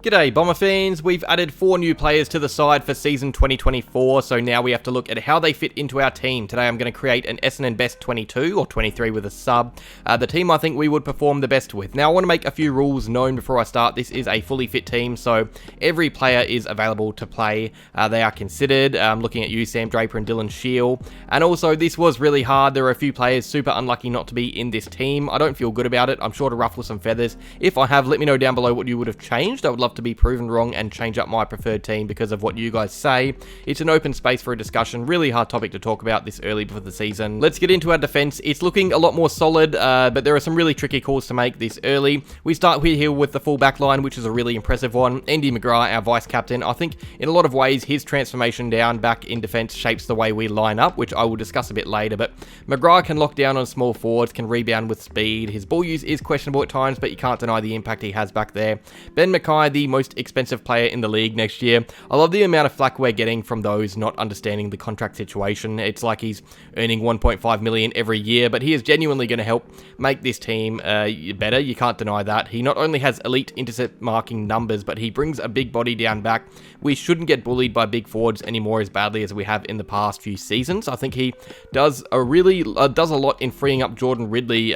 G'day Bomber fans, we've added 4 new players to the side for season 2024, so now we have to look at how they fit into our team. Today I'm going to create an Essendon best 22 or 23 with a sub, the team I think we would perform the best with. Now I want to make a few rules known before I start. This is a fully fit team, so every player is available to play. They are considered, looking at you, Sam Draper and Dylan Shield, and also this was really hard. There are a few players super unlucky not to be in this team. I don't feel good about it. I'm sure to ruffle some feathers. If I have, let me know down below what you would have changed. I would love to be proven wrong and change up my preferred team because of what you guys say. It's an open space for a discussion, really hard topic to talk about this early before the season. Let's get into our defense. It's looking a lot more solid, but there are some really tricky calls to make this early. We start here with the full back line, which is a really impressive one. Andy McGrath, our vice captain. I think in a lot of ways his transformation down back in defense shapes the way we line up, which I will discuss a bit later, but McGrath can lock down on small forwards, can rebound with speed. His ball use is questionable at times, but you can't deny the impact he has back there. Ben Mackay, the most expensive player in the league next year. I love the amount of flack we're getting from those not understanding the contract situation. It's like he's earning 1.5 million every year, but he is genuinely going to help make this team better. You can't deny that. He not only has elite intercept marking numbers, but he brings a big body down back. We shouldn't get bullied by big forwards anymore as badly as we have in the past few seasons. I think he does a lot in freeing up Jordan Ridley.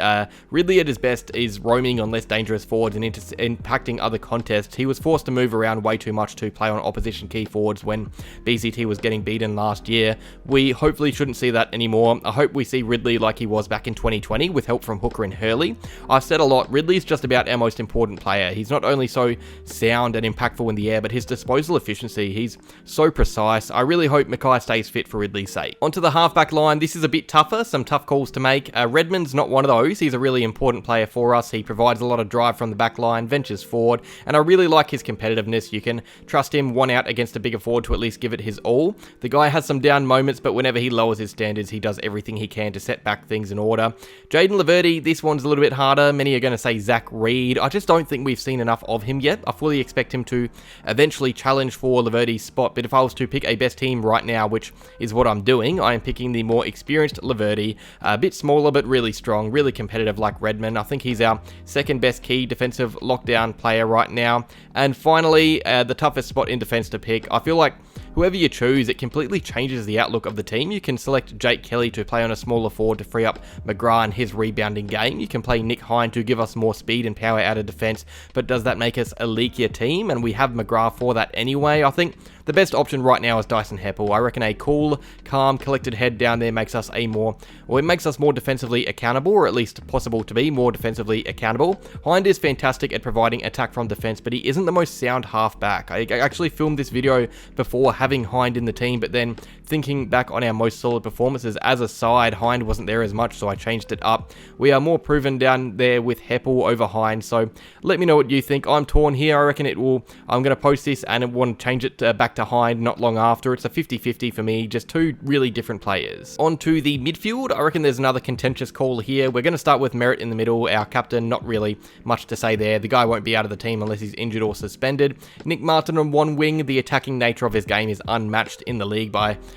Ridley at his best is roaming on less dangerous forwards and impacting other contests. He was forced to move around way too much to play on opposition key forwards when BCT was getting beaten last year. We hopefully shouldn't see that anymore. I hope we see Ridley like he was back in 2020 with help from Hooker and Hurley. I've said a lot, Ridley's just about our most important player. He's not only so sound and impactful in the air, but his disposal efficiency, he's so precise. I really hope Mackay stays fit for Ridley's sake. Onto the halfback line, this is a bit tougher, some tough calls to make. Redmond's not one of those. He's a really important player for us. He provides a lot of drive from the back line, ventures forward, and I really like his competitiveness. You can trust him one out against a bigger forward to at least give it his all. The guy has some down moments, but whenever he lowers his standards, he does everything he can to set back things in order. Jaden Laverty, this one's a little bit harder. Many are going to say Zach Reed. I just don't think we've seen enough of him yet. I fully expect him to eventually challenge for Laverty's spot, but if I was to pick a best team right now, which is what I'm doing, I am picking the more experienced Laverty, a bit smaller but really strong, really competitive like Redmond. I think he's our second best key defensive lockdown player right now. And finally, the toughest spot in defense to pick. I feel like whoever you choose, it completely changes the outlook of the team. You can select Jake Kelly to play on a smaller forward to free up McGrath and his rebounding game. You can play Nick Hine to give us more speed and power out of defense, but does that make us a leakier team? And we have McGrath for that anyway. I think the best option right now is Dyson Heppel. I reckon a cool, calm, collected head down there makes us it makes us more defensively accountable, or at least possible to be more defensively accountable. Hind is fantastic at providing attack from defense, but he isn't the most sound halfback. I actually filmed this video before having Hind in the team, but then thinking back on our most solid performances as a side, Hind wasn't there as much, so I changed it up. We are more proven down there with Heppel over Hind, so let me know what you think. I'm torn here. I reckon I'm going to post this and I want to change it back to Hind not long after. It's a 50-50 for me, just two really different players. On to the midfield. I reckon there's another contentious call here. We're going to start with Merritt in the middle, our captain. Not really much to say there. The guy won't be out of the team unless he's injured or suspended. Nick Martin on one wing. The attacking nature of his game is unmatched in the league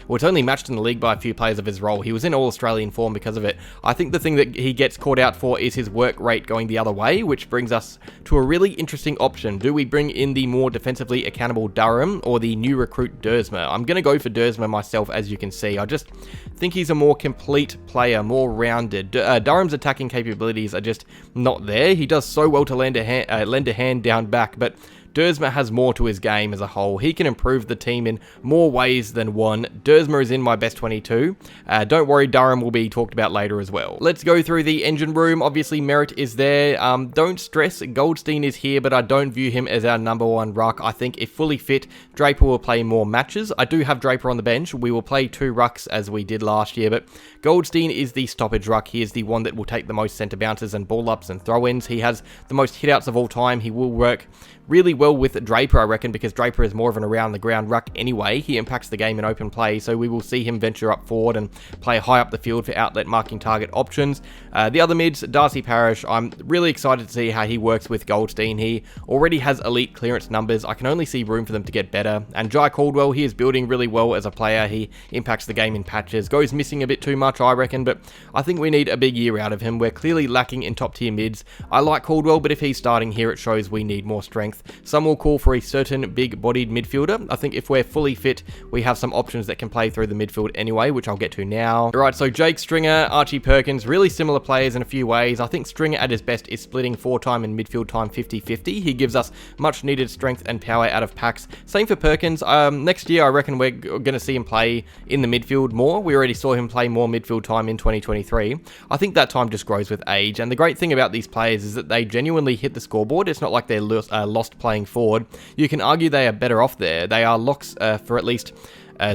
it's only matched in the league by a few players of his role. He was in All-Australian form because of it. I think the thing that he gets caught out for is his work rate going the other way, which brings us to a really interesting option. Do we bring in the more defensively accountable Durham or the new recruit Dersma? I'm going to go for Dersma myself, as you can see. I just think he's a more complete player, more rounded. Durham's attacking capabilities are just not there. He does so well to lend a hand down back, but Dersma has more to his game as a whole. He can improve the team in more ways than one. Dersma is in my best 22. Don't worry, Durham will be talked about later as well. Let's go through the engine room. Obviously, Merritt is there. Don't stress, Goldstein is here, but I don't view him as our number one ruck. I think if fully fit, Draper will play more matches. I do have Draper on the bench. We will play 2 rucks as we did last year, but Goldstein is the stoppage ruck. He is the one that will take the most centre bounces and ball ups and throw-ins. He has the most hit-outs of all time. He will work really well with Draper, I reckon, because Draper is more of an around-the-ground ruck anyway. He impacts the game in open play, so we will see him venture up forward and play high up the field for outlet marking target options. The other mids, Darcy Parish, I'm really excited to see how he works with Goldstein. He already has elite clearance numbers. I can only see room for them to get better. And Jai Caldwell, he is building really well as a player. He impacts the game in patches. Goes missing a bit too much, I reckon, but I think we need a big year out of him. We're clearly lacking in top-tier mids. I like Caldwell, but if he's starting here, it shows we need more strength. strength. Some will call for a certain big-bodied midfielder. I think if we're fully fit, we have some options that can play through the midfield anyway, which I'll get to now. Alright, so Jake Stringer, Archie Perkins, really similar players in a few ways. I think Stringer at his best is splitting forward time and midfield time 50-50. He gives us much needed strength and power out of packs. Same for Perkins. Next year, I reckon we're going to see him play in the midfield more. We already saw him play more midfield time in 2023. I think that time just grows with age, and the great thing about these players is that they genuinely hit the scoreboard. It's not like they're lost playing forward. You can argue they are better off there. They are locks for at least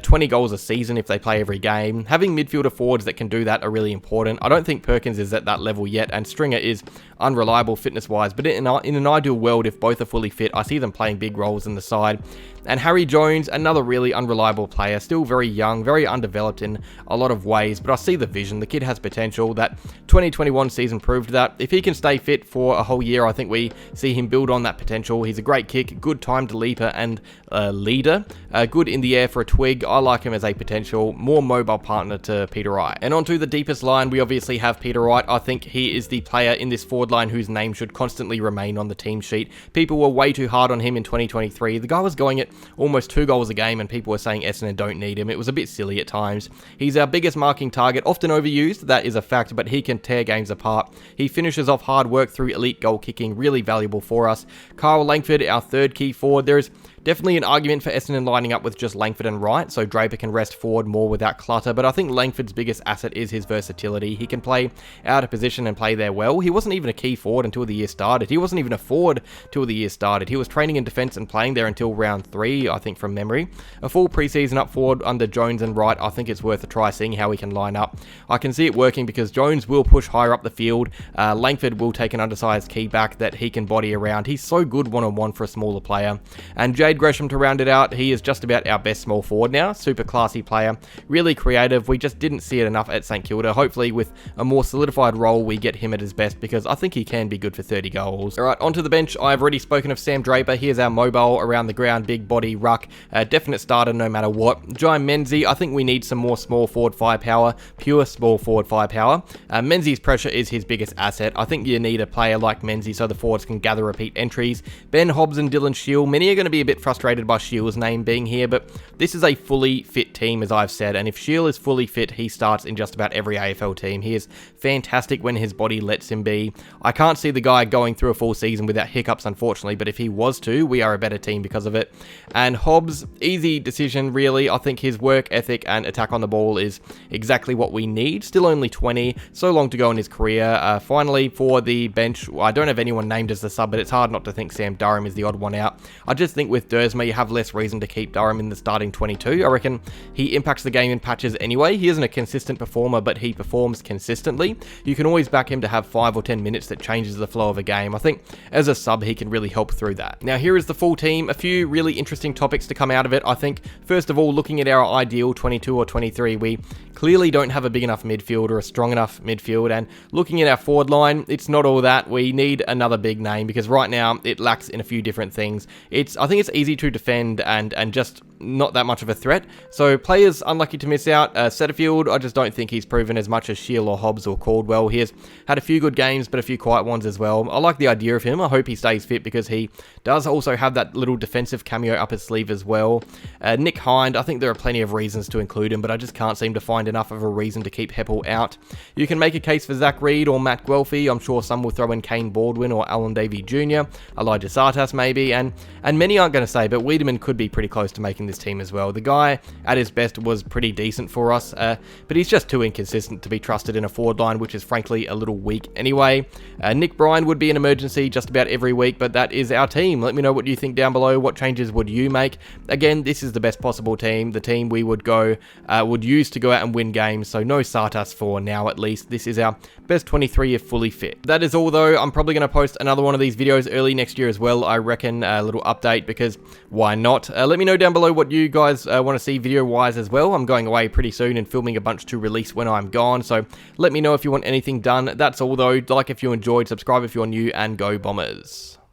20 goals a season if they play every game. Having midfielder forwards that can do that are really important. I don't think Perkins is at that level yet, and Stringer is unreliable fitness-wise, but in an ideal world, if both are fully fit, I see them playing big roles in the side. And Harry Jones, another really unreliable player, still very young, very undeveloped in a lot of ways, but I see the vision. The kid has potential. That 2021 season proved that. If he can stay fit for a whole year, I think we see him build on that potential. He's a great kick, good timed leaper and leader, good in the air for a twig. I like him as a potential more mobile partner to Peter Wright. And onto the deepest line, we obviously have Peter Wright. I think he is the player in this forward line whose name should constantly remain on the team sheet. People were way too hard on him in 2023. The guy was going at almost 2 goals a game, and people were saying Essendon don't need him. It was a bit silly at times. He's our biggest marking target, often overused, that is a fact, but he can tear games apart. He finishes off hard work through elite goal kicking, really valuable for us. Kyle Langford, our third key forward. There is definitely an argument for Essendon lining up with just Langford and Wright, so Draper can rest forward more without clutter, but I think Langford's biggest asset is his versatility. He can play out of position and play there well. He wasn't even a key forward until the year started. He wasn't even a forward until the year started. He was training in defence and playing there until round 3, I think, from memory. A full preseason up forward under Jones and Wright, I think it's worth a try seeing how he can line up. I can see it working because Jones will push higher up the field. Langford will take an undersized key back that he can body around. He's so good one-on-one for a smaller player. And Jade Gresham to round it out, he is just about our best small forward now. Super classy player, really creative. We just didn't see it enough at St Kilda. Hopefully with a more solidified role we get him at his best, because I think he can be good for 30 goals. Alright, onto the bench. I've already spoken of Sam Draper. He is our mobile, around the ground, big body, ruck, definite starter no matter what. Jai Menzies, I think we need some more small forward firepower, pure small forward firepower. Menzies' pressure is his biggest asset. I think you need a player like Menzies so the forwards can gather repeat entries. Ben Hobbs and Dylan Shield, many are going to be a bit frustrated by Shield's name being here, but this is a fully fit team, as I've said, and if Shield is fully fit, he starts in just about every AFL team. He is fantastic when his body lets him be. I can't see the guy going through a full season without hiccups, unfortunately, but if he was to, we are a better team because of it. And Hobbs, easy decision, really. I think his work ethic and attack on the ball is exactly what we need. Still only 20, so long to go in his career. Finally, for the bench, I don't have anyone named as the sub, but it's hard not to think Sam Durham is the odd one out. I just think with Dersma, you have less reason to keep Durham in the starting 22. I reckon he impacts the game in patches anyway. He isn't a consistent performer, but he performs consistently. You can always back him to have 5 or 10 minutes that changes the flow of a game. I think as a sub, he can really help through that. Now, here is the full team. A few really interesting topics to come out of it. I think, first of all, looking at our ideal 22 or 23, we clearly don't have a big enough midfield or a strong enough midfield, and looking at our forward line, it's not all that. We need another big name, because right now it lacks in a few different things. I think it's easy to defend and just not that much of a threat. So players unlucky to miss out. Setterfield, I just don't think he's proven as much as Shield or Hobbs or Caldwell. He has had a few good games, but a few quiet ones as well. I like the idea of him. I hope he stays fit, because he does also have that little defensive cameo up his sleeve as well. Nick Hind, I think there are plenty of reasons to include him, but I just can't seem to find enough of a reason to keep Heppel out. You can make a case for Zach Reed or Matt Guelphy. I'm sure some will throw in Kane Baldwin or Alan Davey Jr., Elijah Sartas maybe, and many aren't going to say, but Wiedemann could be pretty close to making this team as well. The guy at his best was pretty decent for us, but he's just too inconsistent to be trusted in a forward line, which is frankly a little weak anyway. Nick Bryan would be an emergency just about every week, but that is our team. Let me know what you think down below. What changes would you make? Again, this is the best possible team, the team we would use to go out and win games, so no Sartas for now at least. This is our best 23 if fully fit. That is all though. I'm probably going to post another one of these videos early next year as well, I reckon, a little update, because why not? Let me know down below what you guys want to see video wise as well. I'm going away pretty soon and filming a bunch to release when I'm gone, so let me know if you want anything done. That's all though. Like if you enjoyed, subscribe if you're new, and go Bombers.